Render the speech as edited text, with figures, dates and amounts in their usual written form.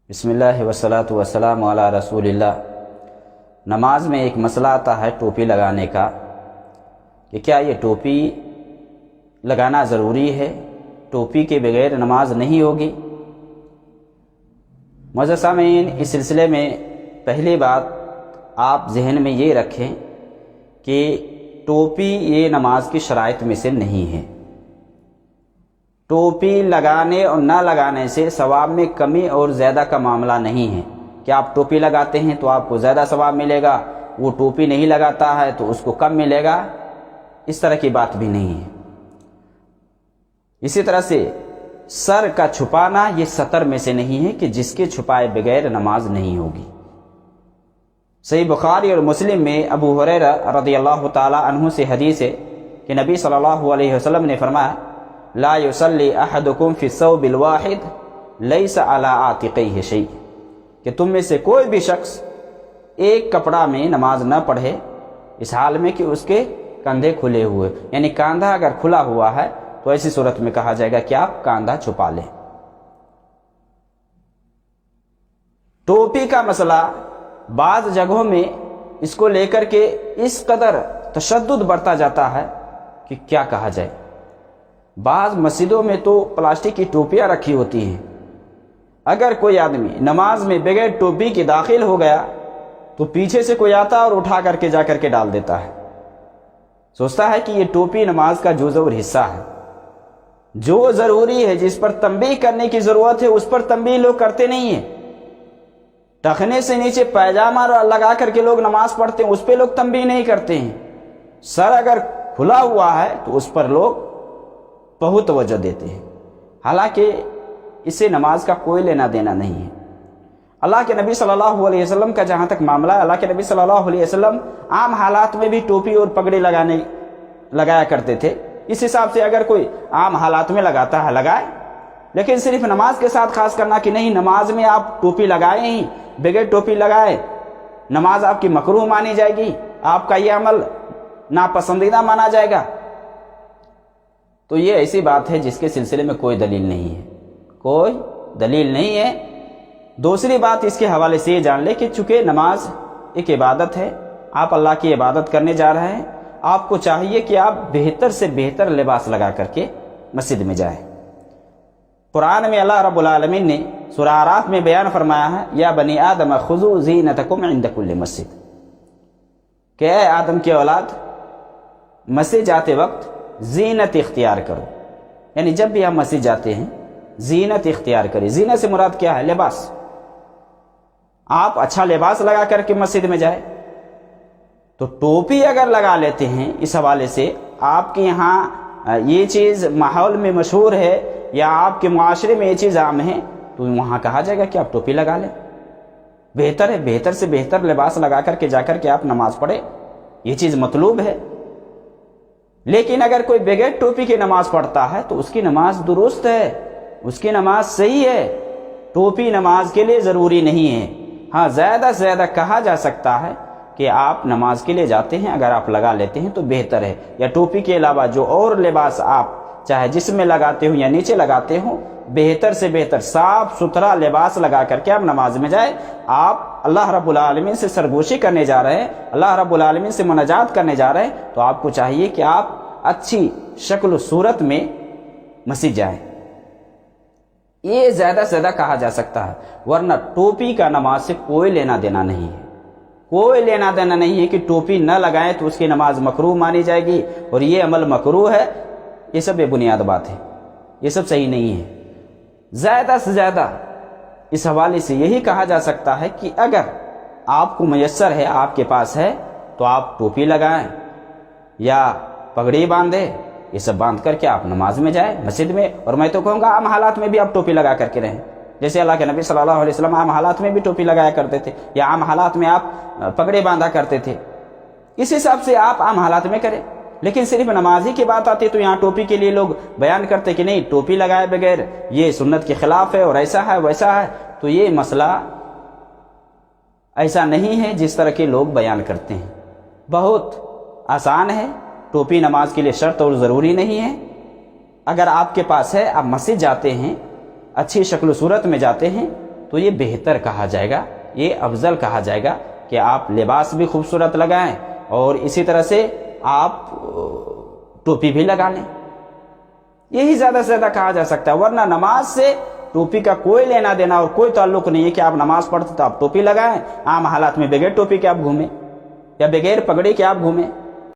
بسم اللہ والصلاۃ والسلام علی رسول اللہ۔ نماز میں ایک مسئلہ آتا ہے ٹوپی لگانے کا کہ کیا یہ ٹوپی لگانا ضروری ہے، ٹوپی کے بغیر نماز نہیں ہوگی۔ معزز سامعین، اس سلسلے میں پہلی بات آپ ذہن میں یہ رکھیں کہ ٹوپی یہ نماز کی شرائط میں سے نہیں ہے۔ ٹوپی لگانے اور نہ لگانے سے ثواب میں کمی اور زیادہ کا معاملہ نہیں ہے کہ آپ ٹوپی لگاتے ہیں تو آپ کو زیادہ ثواب ملے گا، وہ ٹوپی نہیں لگاتا ہے تو اس کو کم ملے گا، اس طرح کی بات بھی نہیں ہے۔ اسی طرح سے سر کا چھپانا یہ سطر میں سے نہیں ہے کہ جس کے چھپائے بغیر نماز نہیں ہوگی۔ صحیح بخاری اور مسلم میں ابو ہریرہ رضی اللہ تعالی عنہ سے حدیث ہے کہ نبی صلی اللہ علیہ وسلم نے فرمایا لا یصلی احدکم فی الثوب الواحد لیس علی عاتقیہ شیء، کہ تم میں سے کوئی بھی شخص ایک کپڑا میں نماز نہ پڑھے اس حال میں کہ اس کے کندھے کھلے ہوئے، یعنی کاندھا اگر کھلا ہوا ہے تو ایسی صورت میں کہا جائے گا کہ آپ کاندھا چھپا لیں۔ ٹوپی کا مسئلہ بعض جگہوں میں اس کو لے کر کے اس قدر تشدد برتا جاتا ہے کہ کیا کہا جائے۔ بعض مسجدوں میں تو پلاسٹک کی ٹوپیاں رکھی ہوتی ہیں، اگر کوئی آدمی نماز میں بغیر ٹوپی کے داخل ہو گیا تو پیچھے سے کوئی آتا اور اٹھا کر کے جا کر کے ڈال دیتا ہے، سوچتا ہے کہ یہ ٹوپی نماز کا جزء اور حصہ ہے۔ جو ضروری ہے، جس پر تنبیہ کرنے کی ضرورت ہے، اس پر تنبیہ لوگ کرتے نہیں ہیں۔ ٹخنے سے نیچے پائجامہ لگا کر کے لوگ نماز پڑھتے ہیں، اس پہ لوگ تنبیہ نہیں کرتے ہیں۔ سر اگر کھلا ہوا ہے تو اس پر لوگ بہت توجہ دیتے ہیں، حالانکہ اسے نماز کا کوئی لینا دینا نہیں ہے۔ اللہ کے نبی صلی اللہ علیہ وسلم کا جہاں تک معاملہ ہے، اللہ کے نبی صلی اللہ علیہ وسلم عام حالات میں بھی ٹوپی اور پگڑی لگایا کرتے تھے۔ اس حساب سے اگر کوئی عام حالات میں لگاتا ہے لگائے، لیکن صرف نماز کے ساتھ خاص کرنا کہ نہیں نماز میں آپ ٹوپی لگائے ہی، بغیر ٹوپی لگائے نماز آپ کی مکروہ مانی جائے گی، آپ کا یہ عمل ناپسندیدہ مانا جائے گا، تو یہ ایسی بات ہے جس کے سلسلے میں کوئی دلیل نہیں ہے، کوئی دلیل نہیں ہے۔ دوسری بات اس کے حوالے سے یہ جان لے کہ چونکہ نماز ایک عبادت ہے، آپ اللہ کی عبادت کرنے جا رہے ہیں، آپ کو چاہیے کہ آپ بہتر سے بہتر لباس لگا کر کے مسجد میں جائیں۔ قرآن میں اللہ رب العالمین نے سورہ اعراف میں بیان فرمایا ہے یا بنی آدم خذوا زینتکم عند کل مسجد، کہ اے آدم کی اولاد مسجد جاتے وقت زینت اختیار کرو، یعنی جب بھی ہم مسجد جاتے ہیں زینت اختیار کریں۔ زینت سے مراد کیا ہے؟ لباس۔ آپ اچھا لباس لگا کر کے مسجد میں جائیں۔ تو ٹوپی اگر لگا لیتے ہیں، اس حوالے سے آپ کے یہاں یہ چیز ماحول میں مشہور ہے یا آپ کے معاشرے میں یہ چیز عام ہے، تو وہاں کہا جائے گا کہ آپ ٹوپی لگا لیں۔ بہتر ہے، بہتر سے بہتر لباس لگا کر کے جا کر کے آپ نماز پڑھیں، یہ چیز مطلوب ہے۔ لیکن اگر کوئی بغیر ٹوپی کی نماز پڑھتا ہے تو اس کی نماز درست ہے، اس کی نماز صحیح ہے۔ ٹوپی نماز کے لیے ضروری نہیں ہے، ہاں زیادہ سے زیادہ کہا جا سکتا ہے کہ آپ نماز کے لیے جاتے ہیں اگر آپ لگا لیتے ہیں تو بہتر ہے، یا ٹوپی کے علاوہ جو اور لباس آپ چاہے جسم میں لگاتے ہوں یا نیچے لگاتے ہوں، بہتر سے بہتر صاف ستھرا لباس لگا کر کے آپ نماز میں جائیں۔ آپ اللہ رب العالمین سے سرگوشی کرنے جا رہے ہیں، اللہ رب العالمین سے مناجات کرنے جا رہے ہیں، تو آپ کو چاہیے کہ آپ اچھی شکل و صورت میں مسجد جائیں۔ یہ زیادہ سے زیادہ کہا جا سکتا ہے، ورنہ ٹوپی کا نماز سے کوئی لینا دینا نہیں ہے، کوئی لینا دینا نہیں ہے کہ ٹوپی نہ لگائیں تو اس کی نماز مکروہ مانی جائے گی اور یہ عمل مکروہ ہے۔ یہ سب بے بنیاد بات ہے، یہ سب صحیح نہیں ہے۔ زیادہ سے زیادہ اس حوالے سے یہی کہا جا سکتا ہے کہ اگر آپ کو میسر ہے، آپ کے پاس ہے، تو آپ ٹوپی لگائیں یا پگڑی باندھیں، یہ سب باندھ کر کے آپ نماز میں جائیں مسجد میں۔ اور میں تو کہوں گا عام حالات میں بھی آپ ٹوپی لگا کر کے رہیں، جیسے اللہ کے نبی صلی اللہ علیہ وسلم عام حالات میں بھی ٹوپی لگایا کرتے تھے، یا عام حالات میں آپ پگڑی باندھا کرتے تھے، اس حساب سے آپ عام حالات میں کریں۔ لیکن صرف نماز ہی کی بات آتی تو یہاں ٹوپی کے لیے لوگ بیان کرتے کہ نہیں ٹوپی لگائے بغیر یہ سنت کے خلاف ہے اور ایسا ہے ویسا ہے، تو یہ مسئلہ ایسا نہیں ہے جس طرح کے لوگ بیان کرتے ہیں، بہت آسان ہے۔ ٹوپی نماز کے لیے شرط اور ضروری نہیں ہے۔ اگر آپ کے پاس ہے، آپ مسجد جاتے ہیں، اچھی شکل و صورت میں جاتے ہیں، تو یہ بہتر کہا جائے گا، یہ افضل کہا جائے گا کہ آپ لباس بھی خوبصورت لگائیں اور اسی طرح سے آپ ٹوپی بھی لگا لیں، یہی زیادہ سے زیادہ کہا جا سکتا ہے۔ ورنہ نماز سے ٹوپی کا کوئی لینا دینا اور کوئی تعلق نہیں ہے کہ آپ نماز پڑھتے تو آپ ٹوپی لگائیں، عام حالات میں بغیر ٹوپی کے آپ گھومیں یا بغیر پگڑی کے آپ گھومیں۔